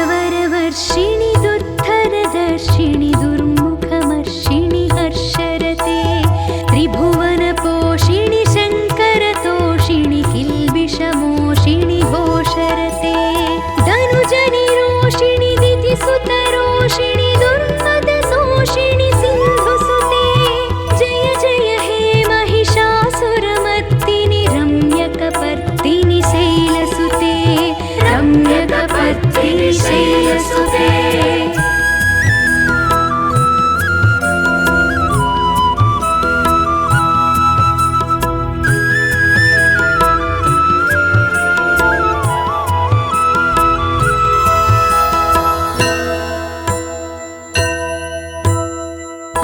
सुरवरवर्षिणि दुर्धरदर्शिणि दुर्मुखमर्षिणि हर्षरते त्रिभुवनपोषिणि शङ्करतोषिणि किल्बिषमोषिणि घोषरते धनुजनिरोषिणि दितिसुतरोषिणि दुर्मदशोषिणि सिन्धुसुते जय जय हे महिषासुरमर्दिनि रम्यकपर्दिनि शैलसुते रम्यकपर्दिनि शैलसुते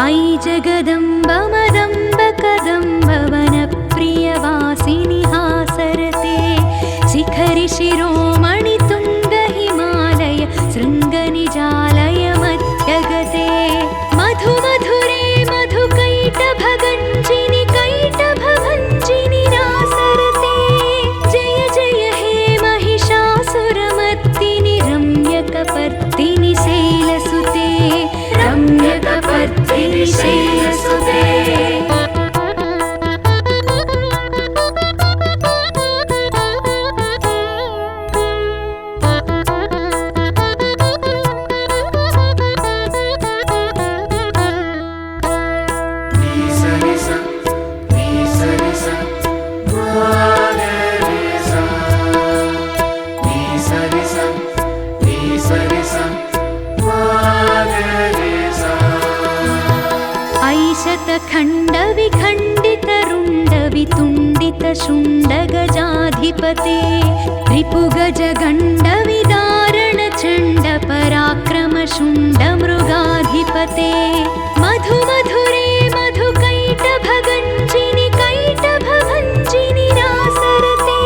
ऐ जगदम्ब मदम्ब कदम्ब वनप्रियवासिनि हासरते शिखरि शिरोमणि तुङ्ग हिमालय शृङ्गनिजालय मध्यगते मधुमधुरे मधुकैटभगञ्जिनि कैटभभञ्जिनि रासरते जय जय हे महिषासुरमर्दिनि रम्यकपर्दिनि शैलसुते रम्यकपर्दिनि शैलसुते शतखण्डविखण्डितरुण्डवितुण्डितशुण्डगजाधिपते रिपुगजगण्डविदारणचण्डपराक्रमशुण्डमृगाधिपते मधुमधुरे मधुकैटभगञ्जिनि कैटभभञ्जिनि रासरते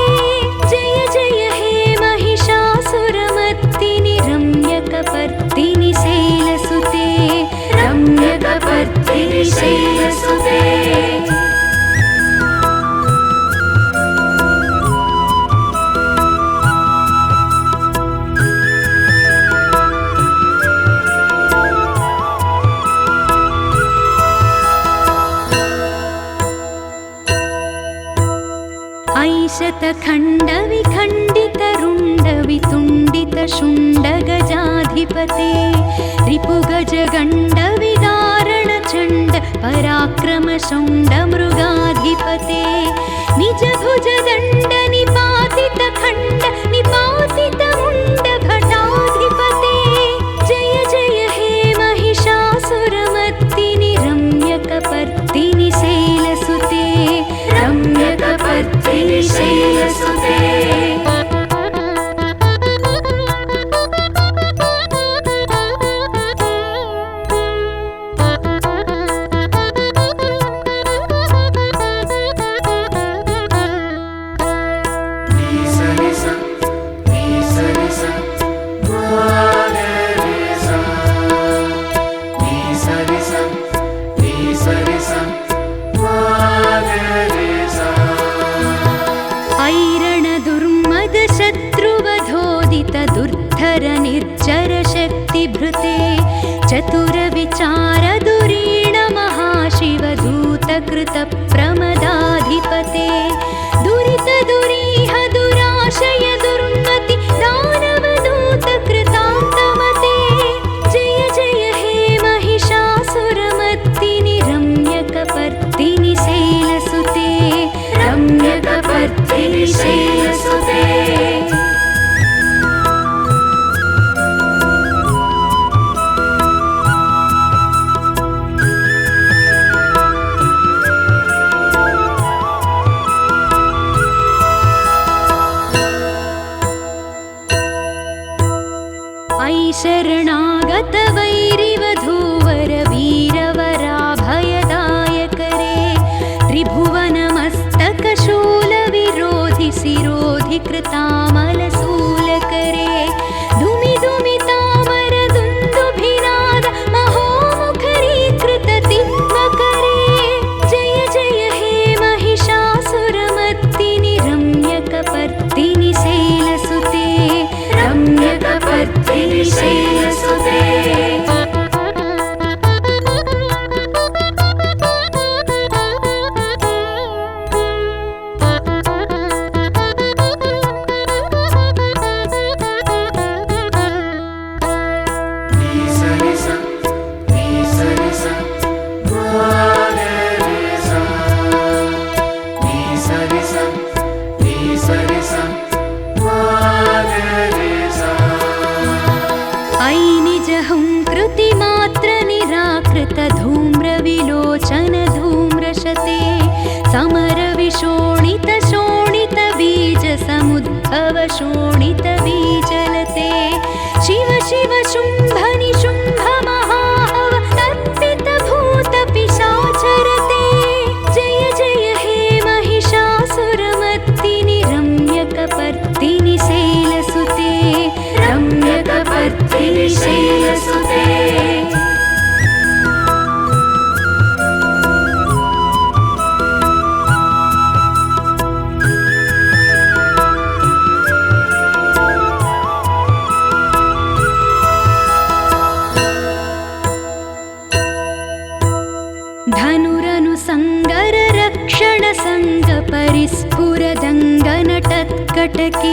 जय जय हे महिषासुरमर्दिनि रम्यकपर्दिनि शैलसुते रम्यकपर्दिनि शैलसुते शतखण्डविखण्डितरुण्डवितुण्डितशुण्डगजाधिपते रिपुगजगण्डविदारणचण्डपराक्रमशुण्डमृगाधिपते निजभुजदण्डनिपातितखण्ड निपातितमुण्डभटाधिपते जय जय हे महिषासुरमर्दिनि रम्यकपर्दिनि शैलसुते रम्यकपर्दिनि शैलसुते निर्जरशक्तिभृते चतुरविचारधुरीण महाशिवदूतकृतप्रमदाधिपते दुरितदुरीह दुराशय दुर्मति दानवदूतकृतान्तमते जय जय हे महिषासुरमर्दिनि रम्यकपर्दिनि शैलसुते रम्यकपर्दिनि शैलसुते शरणागत वैरिवधूवर वीरवराभयदायकरे त्रिभुवनमस्तकशूलविरोधि शिरोधि कृतामलशूलकरे धुमि धुमि तामर दुन्दुभिनाद महोम हुङ्कृतिमात्र निराकृत धूम्रविलोचन धूम्रशते समरविशोणित शोणित बीज समुद्भव शोणित बीजलते शिव शिव शुम्भ निशुम्भ महाहव तत्पित भूत पिशाचरते जय जय हे महिषासुरमर्दिनि रम्यकपर्दिनि शैलसुते रम्यकपर्दिनि शैलसुते धनुरनुसङ्गर रक्षण संग परिस्फुरदङ्गनटत्कटके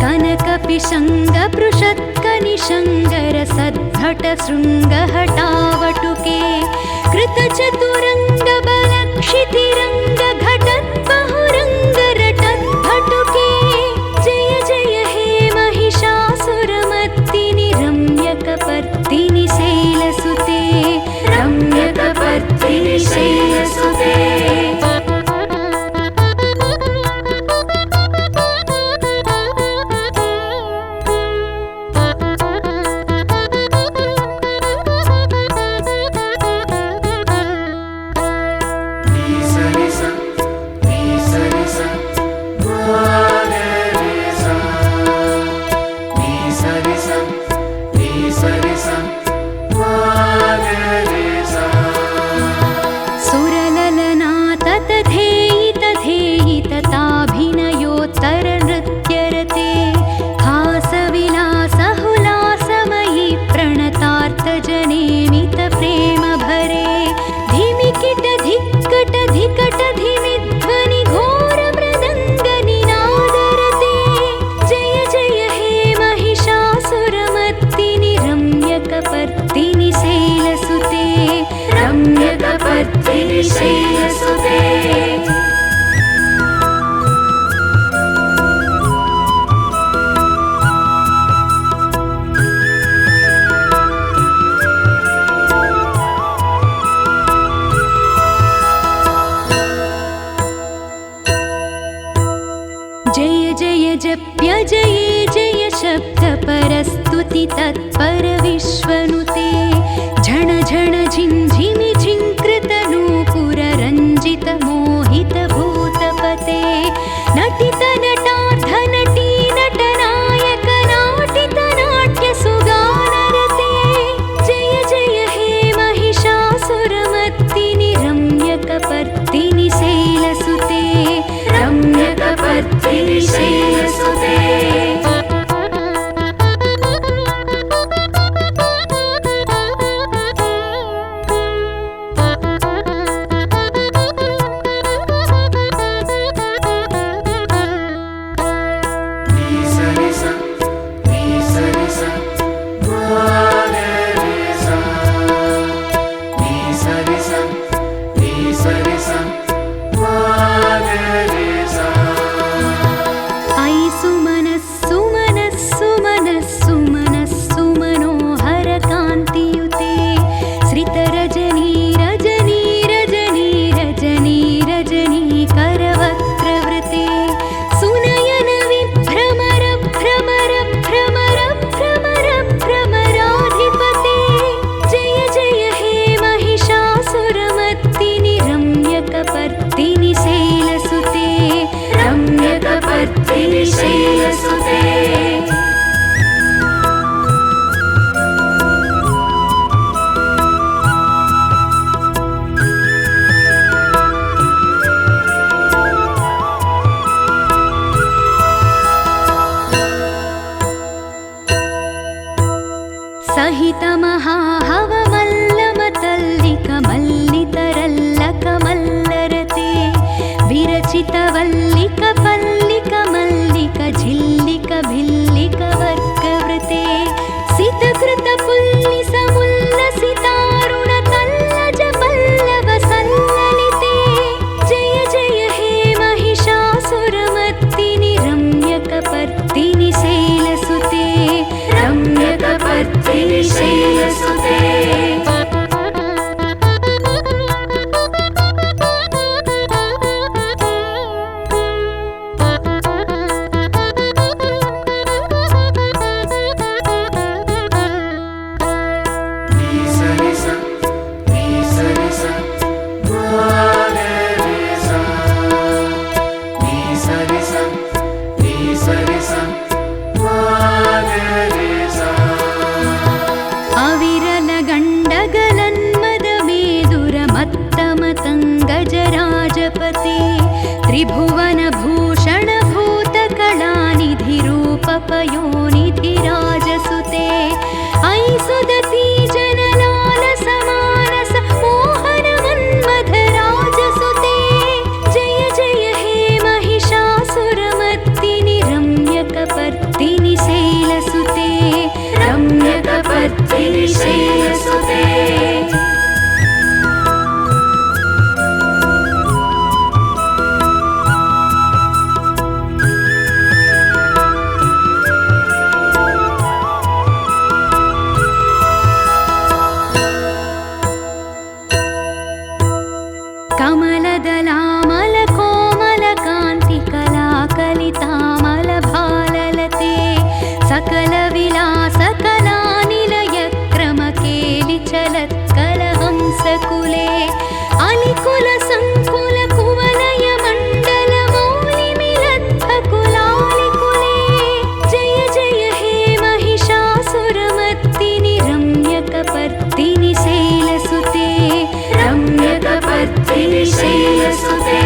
कनकपिशङ्ग पृषत्कनिशङ्गर सद्भट शृङ्गहटावटुके कृतचतुरङ्ग बलक्षितिरङ्ग घटद्बहुरङ्गरटद्भटुके जय जय हे महिषासुरमर्दिनि रम्यकपर्दिनि शैलसुते रम्यकपर्दिनि शैलसुते रम्यकपर्दिनि शैलसुते जय जय जप्य जय जय शब्द परस्तुति तत्पर विश्वनुते झण झण झिंझिमि झिंकृत नूपुर रंजित मोहित भूतपते नटित नटार्ध नटी नटनायक नाटित नाट्य सुगानरते जय जय हे महिषासुरमर्दिनि रम्यकपर्दिनि शैलसुते रम्यकपर्दिनि शैलसुते रम्यकपर्दिनि शैलसुते सहित महाहव मल्लमतल्लिक मल्लितरल्लक मल्लरते विरचित वल्लिक पल्लिक मल्लिक झिल्लिक भिल्लिक वर्गवृते सितकृत पुल्लिस मुल्लसितारुण तल्लज पल्लव सल्ललिते जय जय हे महिषासुरमर्दिनि रम्यकपर्दिनि शैलसुते रम्यकपर्दिनि शैलसुते त्रिभुवनभूषणभूतकलानिधिरूपपयोनिधिराजसुते अयि सुदती जनलालसमानस मोहनमन्मथराजसुते जय जय हे महिषासुरमर्दिनि रम्यकपर्दिनि शैलसुते रम्यकपर्दिनि शैलसुते कमलदलामलकोमलकान्तिकलाकलितामलभाललते सकलविलासकलानिलयक्रमकेलिचलत्कलहंसकुले अलिकुलसङ्कुलकुवलयमण्डलमौलिमिलद्भकुलालिकुले जय जय हे महिषासुरमर्दिनि रम्यकपर्दिनि शैलसुते रम्यकपर्दिनि शैलसुते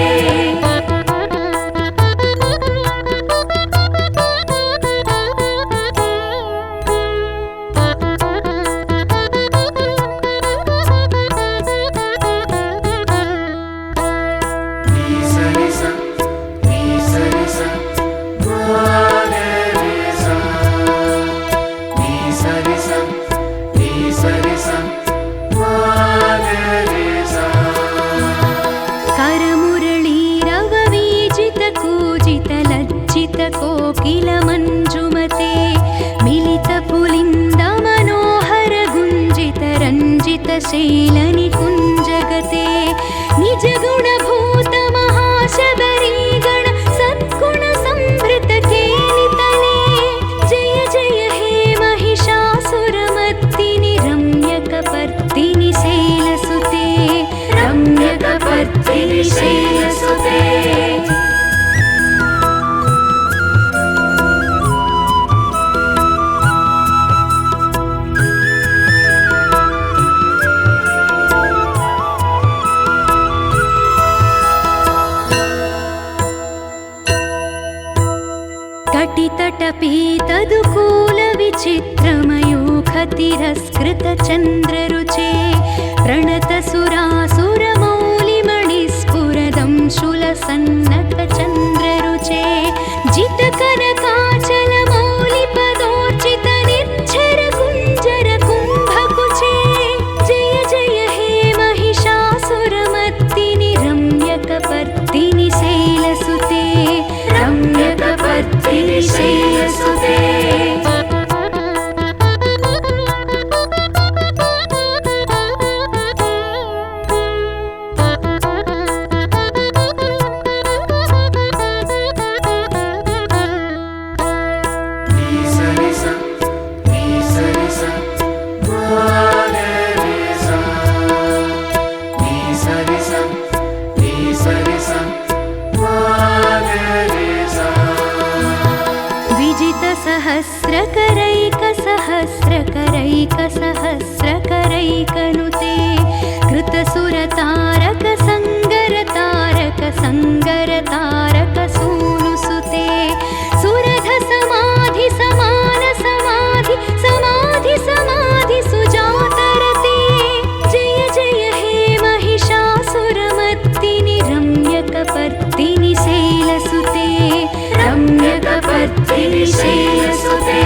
कोकिलमञ्जुमते मिलितपुलिन्दमनोहरगुञ्जितरञ्जितशैलनिकुञ्जगते निजगुणभूतमहाशबरीगण सद्गुणसंभृतकेलितले जय जय हे महिषासुरमर्दिनि रम्यकपर्दिनि शैलसुते रम्यकपर्दिनि शैलसुते कटितटपीतदुकूलविचित्रमयूखतिरस्कृतचन्द्ररुचे प्रणतसुरासुरमौलिमणिस्फुरदं शूलसन्नकचन्द्ररुचे जितकनकाचलमौलिपदोर्चितनिर्झरकुञ्जरकुम्भकुचे जय जय हे महिषासुरमर्दिनि रम्यकपर्दिनि शैलसुते रम्यकपर्दिनि शैलसुते सहस्रकरैकसहस्रकरैकनुते कृतसुरतारकसङ्गरतारकसूनुसुते सुरधसमाधि सुजातरते जय जय हे महिषासुरमर्दिनि रम्यकपर्दिनि शैलसुते रम्यकपर्दिनि शैलसुते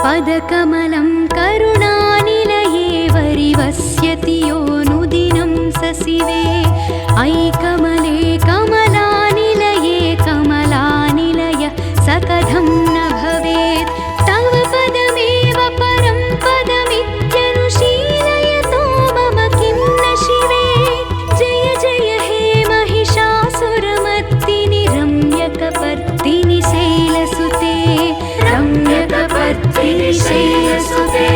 पदकमलं करुणानिलये वरिवस्यति योऽनुदिनं सशिवे अयि कमले कमलानिलये कमलानिलय सकथं न भवेत् तव पदमेव परं पदमित्यनुशीलयतो मम किं न शिवे जय जय हे महिषासुरमर्दिनि रम्यकपर्दिनि शैलसुते रम्यकपर्दिनि शैलसुते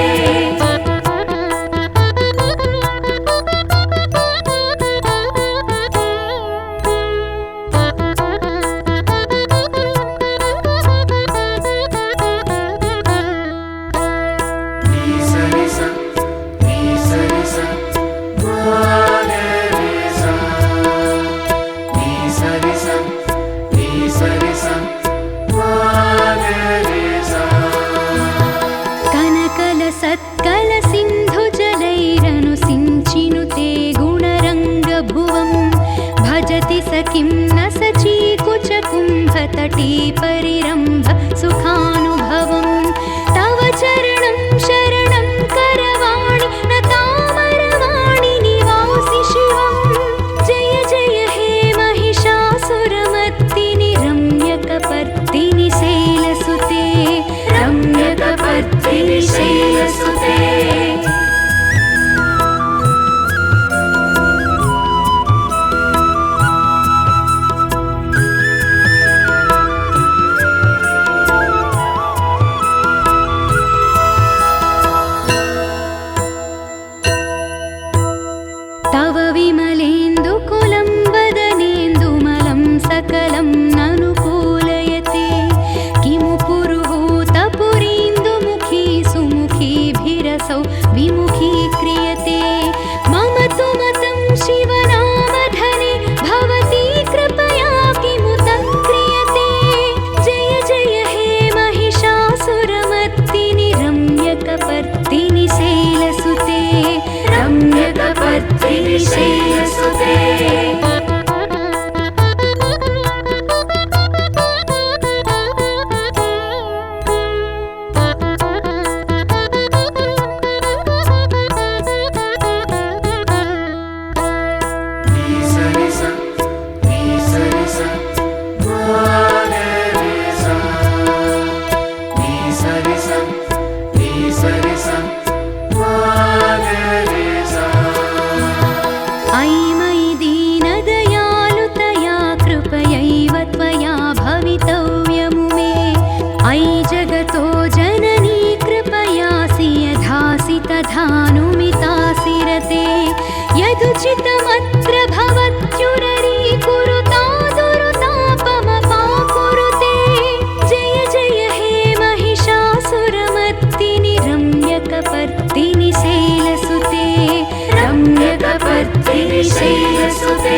रम्यकपर्दिनि शैलसुते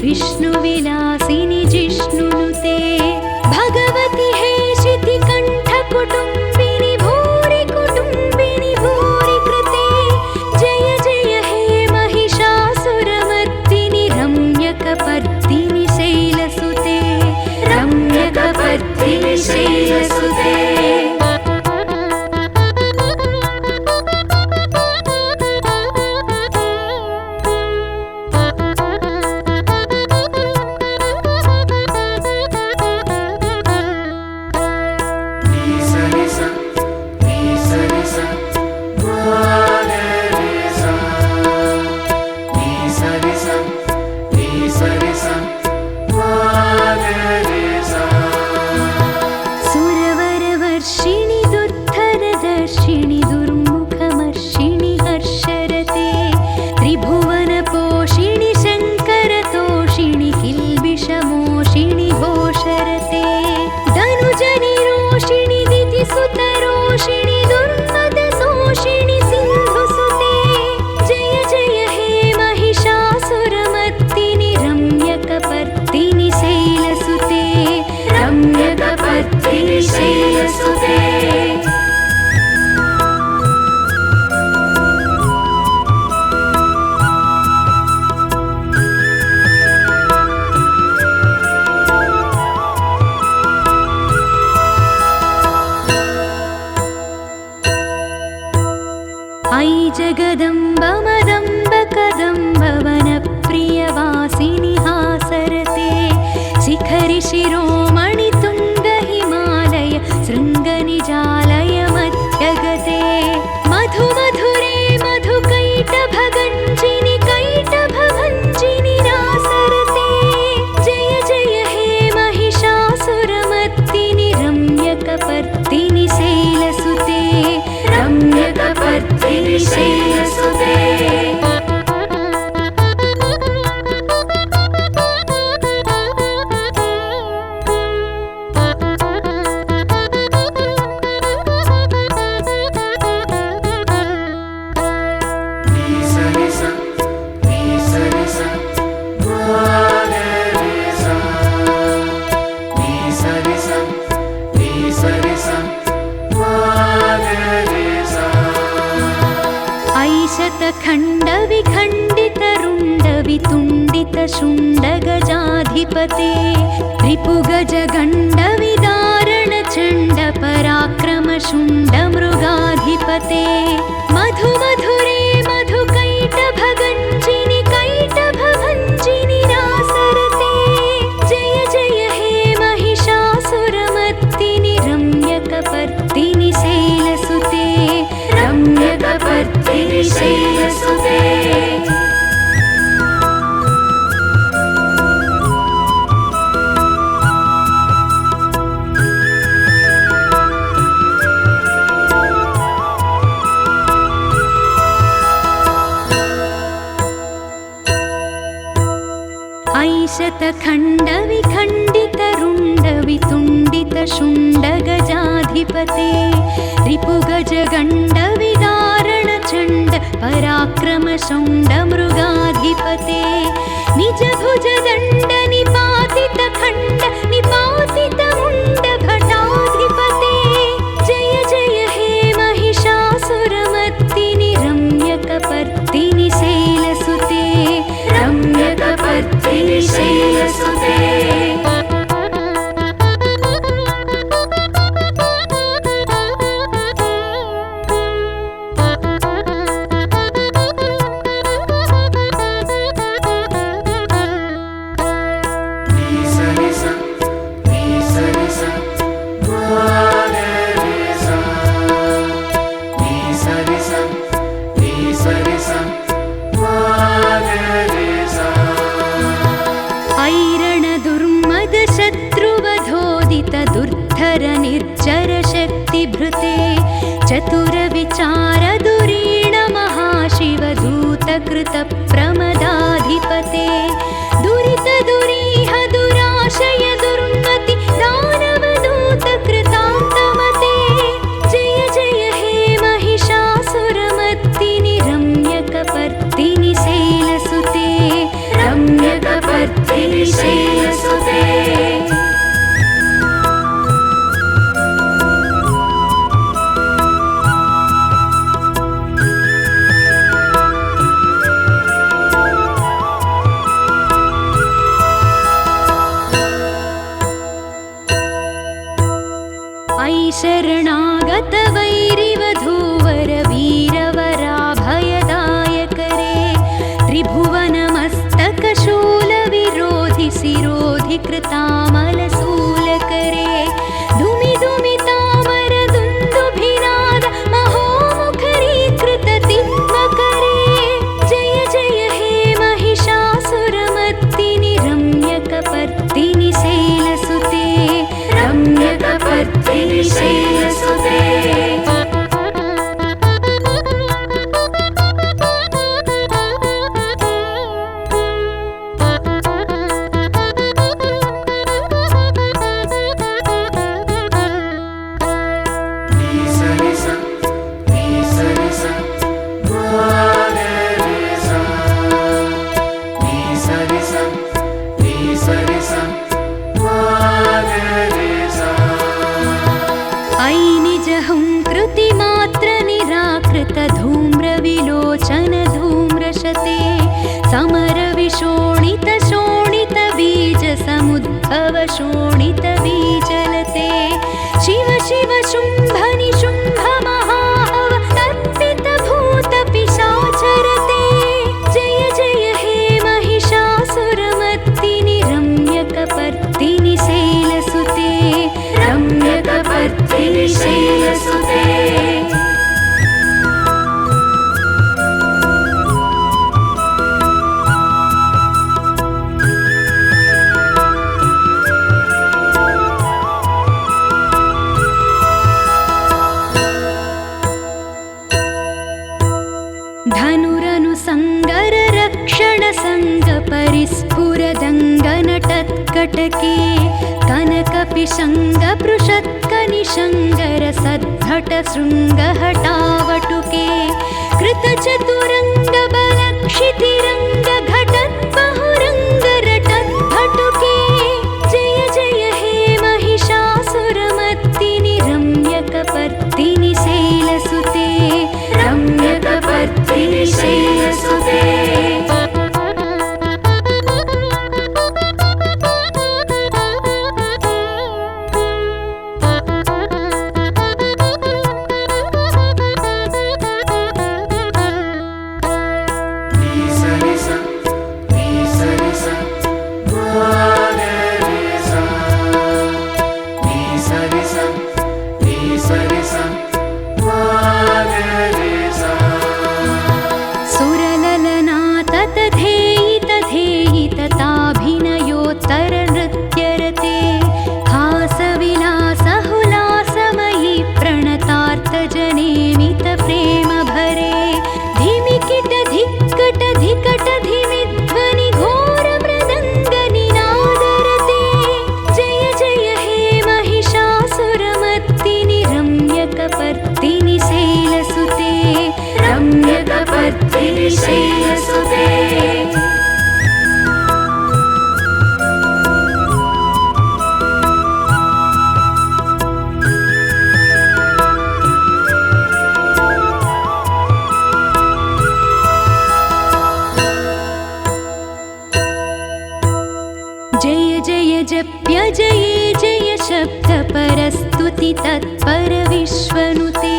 विष्णुविलासिनि जिष्णुनुते भगवति हेशिति कण्ठकुटुम्बिनि भूरि कुटुम्बिनि भूरि कृते जय जय हे महिषासुरमर्दिनि रम्यकपर्दिनि शैलसुते रम्यकपर्दिनि शैलसुते जगदम्ब मदम्ब कदम्ब वनप्रियवासिनि हासरते शिखरि शिरोमणि तुङ्ग हिमालय शृङ्गनिजालय मध्यगते मधु मधुरे मधुकैटभगञ्जिनि कैटभभञ्जिनि रासरते जय जय हे महिषासुरमर्दिनि रम्यकपर्दिनि शैलसुते रम्यकपर्दिनि शैलसुते शतखण्डविखण्डितरुण्डवितुण्डितशुण्डगजाधिपते रिपुगजगण्डविदारणचण्ड पराक्रमशुण्डमृगाधिपते मधु मधुरे मधुकैटभगञ्जिनि कैटभभञ्जिनि रासरते जय जय हे महिषासुरमर्दिनि रम्यकपर्दिनि शैलसुते रम्यकपर्दिनि शैलसुते शतखण्डविखण्डितरुण्डवितुण्डितशुण्डगजाधिपते रिपुगजगण्डविदारणचण्ड पराक्रमशुण्डमृगाधिपते निजभुजदण्ड निपातितखण्ड निपातितमुण्ड भटाधिपते जय जय हे महिषासुरमर्दिनि रम्यकपर्दिनि शैलसुते रम्यकपर्दिनि शैलसुते विभृते चतुरविचारधुरीण महाशिवदूतकृतप्रमदाधिपते दुरितदुरीह दुराशय दुर्मति दानवदूतकृतान्तमते जय जय हे महिषासुरमर्दिनि रम्यकपर्दिनि शैलसुते रम्यकपर्दिनि शैलसुते शरणागत वैरिवधूवर वीरवराभयदायकरे त्रिभुवनमस्तकशूलविरोधि शिरोधि कृतामलशूलकरे धुमि धुमि तामर दुन्दुभिनाद महोमुखरीकृत तिग्मकरे जय जय हे महिषासुरमर्दिनि रम्यकपर्दिनि शैलसुते रम्यकपर्दिनि शैलसुते धूम्रविलोचन धूम्रशते समरविशोणित शोणित बीज समुद्भव शोणित बीजलते शिव शिव शुम्भ निशुम्भ महाहव तर्पित भूत पिशाचरते जय जय हे महिषासुरमर्दिनि रम्यकपर्दिनि शैलसुते रम्यकपर्दिनि शैलसुते धनुरनुसङ्गर रक्षण संग परिस्फुरदङ्गनटत्कटके कनकपिशङ्ग पृषत्कनिशङ्गर सद्भट शृङ्गहटावटुके कृतचतुरङ्ग बलक्षितिरङ्ग घटद्बहुरङ्ग रटद्भटुके जय जय हे महिषासुरमर्दिनि रम्यकपर्दिनि शैलसुते रम्यकपर्दिनि शैलसुते रम्यकपर्दिनि शैलसुते जय जय जप्य जय जय शब्द परस्तुति तत्पर विश्वनुते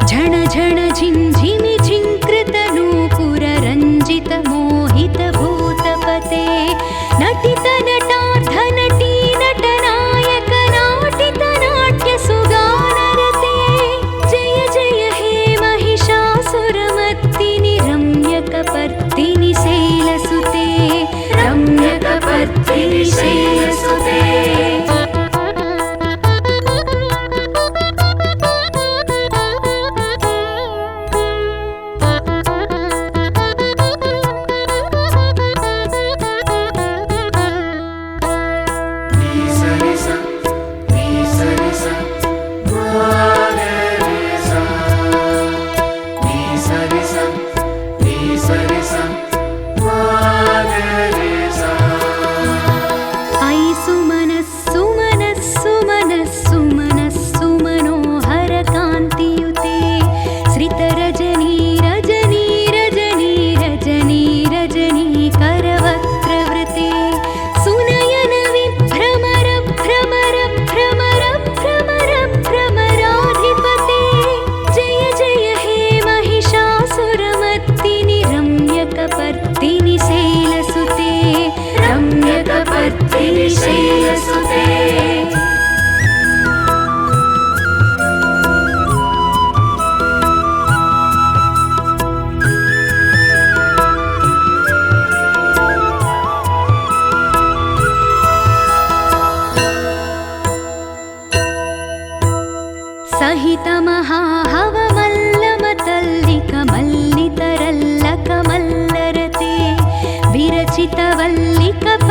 झण झण झिंझिमि झिंकृत नूपुर रंजित मोहित भूतपते नटित नटार्ध नटी नटनायक नाटित नाट्य सुगानरते जय जय हे महिषासुरमर्दिनि रम्यकपर्दिनि शैलसुते रम्यकपर्दिनि शैलसुते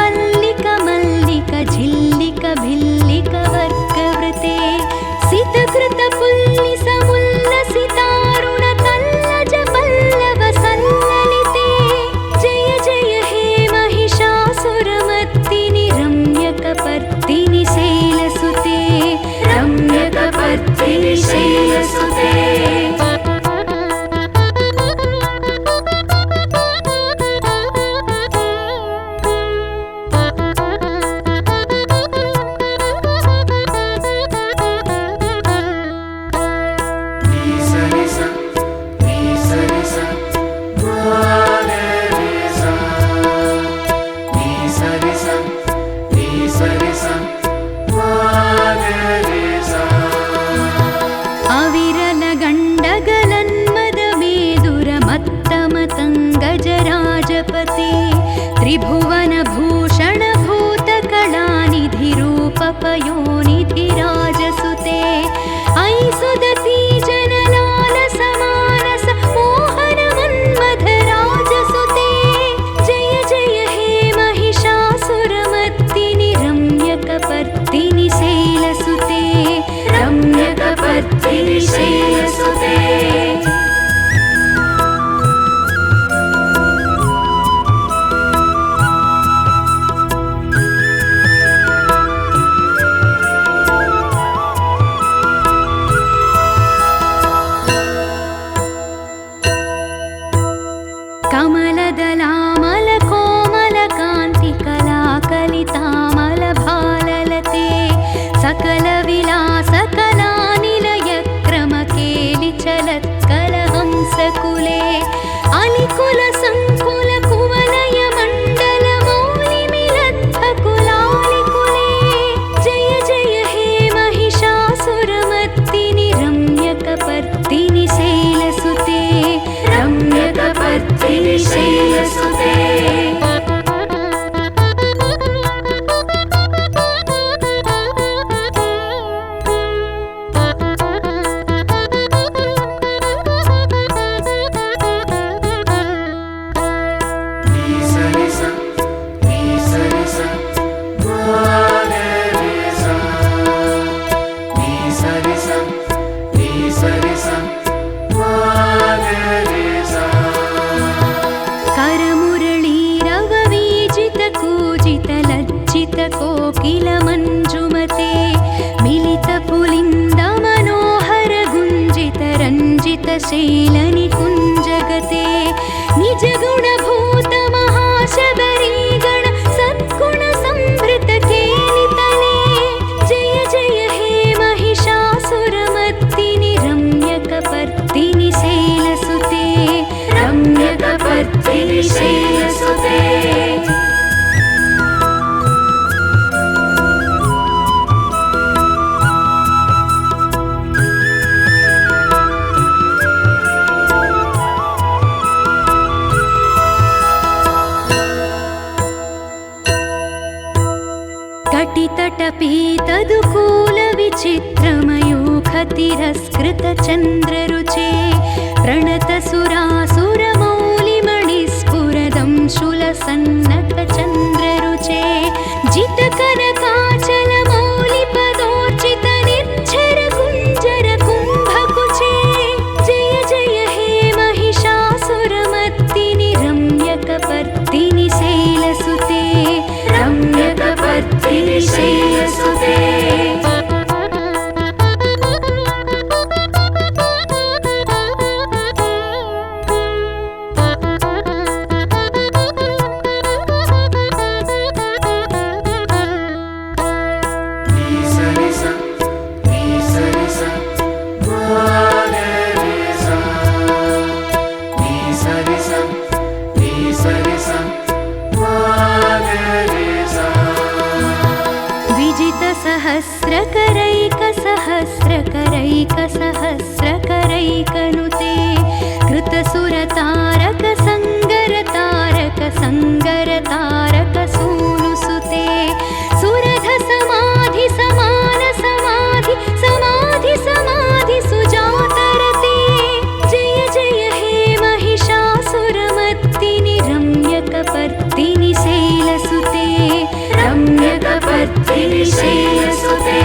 वल्लिक मल्लिक झिल्लिक भिल्लिक वर्गवृते सितकृत पुल्लिस मुल्लसितारुण तल्लज पल्लव सल्ललिते जय जय हे महिषासुरमर्दिनि रम्यकपर्दिनि शैलसुते रम्यकपर्दिनि शैलसुते त्रिभुवनभूषण भूतकलानिधिरूपपयोनिधिराजसुते अयि सुदती जनलालसमानस मोहन मन्मथराजसुते जय जय हे महिषासुरमर्दिनि रम्यकपर्दिनि शैलसुते रम्यकपर्दिनि शैलसुते कमलदलामल कोमल कान्ति कलाकलितामल भाललते सकल विलास कलानिलय क्रमकेलि चलत्कलहंसकुले अलिकुल संकुल कुवलय मण्डल मौलिमिलद्भकुलालिकुले जय जय हे महिषासुरमर्दिनि रम्यकपर्दिनि शैलसुते रम्यकपर्दिनि शैलसुते कोकिल मंजुमते मिलित पुलिंद मनोहर गुंजित रंजित शैलनि कुंजगते निज गुण भूत महाशबरी गण सद्गुण संभृत केलितले जय जय हे महिषासुरमर्दिनि रम्यकपर्दिनि शैलसुते रम्यकपर्दिनि शैलसुते कटितटपीतदुकूल विचित्रमयूखतिरस्कृत चन्द्ररुचे प्रणत सुरासुरमौलिमणिस्फुरदं शूलसन्नत चन्द्ररुचे जितकनकाचल मौलिपदोर्चित निर्झर कुञ्जर कुम्भकुचे जय जय हे महिषासुरमर्दिनि रम्यकपर्दिनि शैलसुते रम्यकपर्दिनि शैलसुते सहस्रकरैकसहस्रकरैकनुते कृतसुरतारक संगरतारक संगरतारक सूनुसुते सुरध समाधि समान समाधि समाधि समाधि सुजातरते जय जय हे महिषासुरमर्दिनि रम्यकपर्दिनि शैलसुते रम्यकपर्दिनि शैलसुते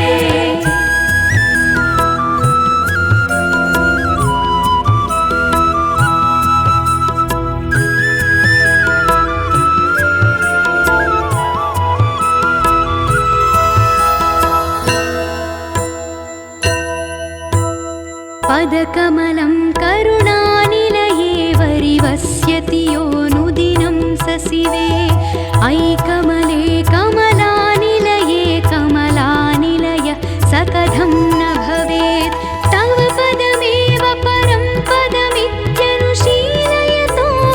पदकमलं करुणानिलये वरिवस्यति योऽनुदिनं सशिवे ऐकमले कमलानिलये कमलानिलय सकथं न भवेत् तव पदमेव परं पदमित्यनुशीलयतो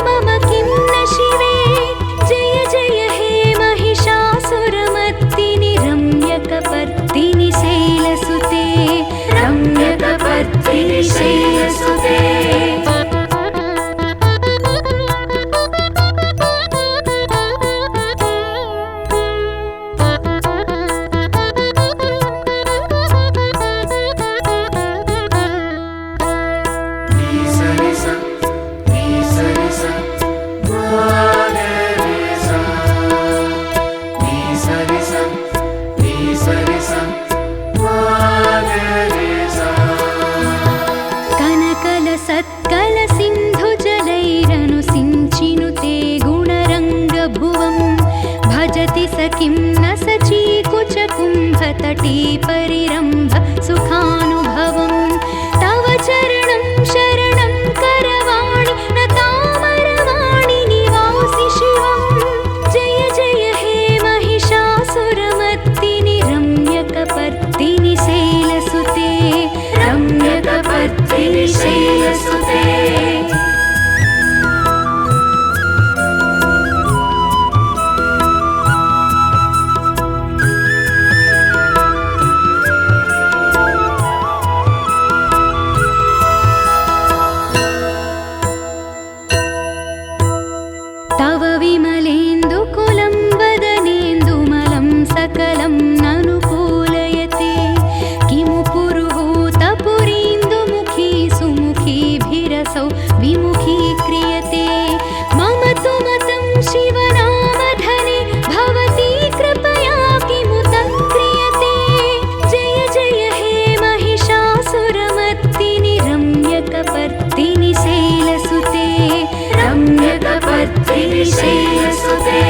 मम किं न शिवे जय जय हे महिषासुरमर्दिनि रम्यकपर्दिनि शैलसुते रम्यकपर्दिनि शैलसुते सत्कलसिन्धुजलैरनुसिञ्चिनुते गुणरङ्गभुवं भजति स किं न सचीकुचकुम्भतटी परिरम्भ सुखानुभवं तव चरणं शरणं करवाणि न तामरवाणि निवासि शिवं जय जय हे महिषासुरमर्दिनि रम्यकपर्दिनि शैलसुते रम्यकपर्दिनि शैलसुते तव विमलेन्दुकुलं वदनेन्दुमलं सकलं ननुकूलयते किमु पुरुहूतपुरीन्दुमुखी सुमुखीभिरसौ विमुखी क्रियते मम तु मतं शिवनामधने भवती कृपया किमु तत्क्रियते जय जय हे महिषासुरमर्दिनि रम्यकपर्दिनि शैलसुते रम्यकपर्दिनि शैलसुते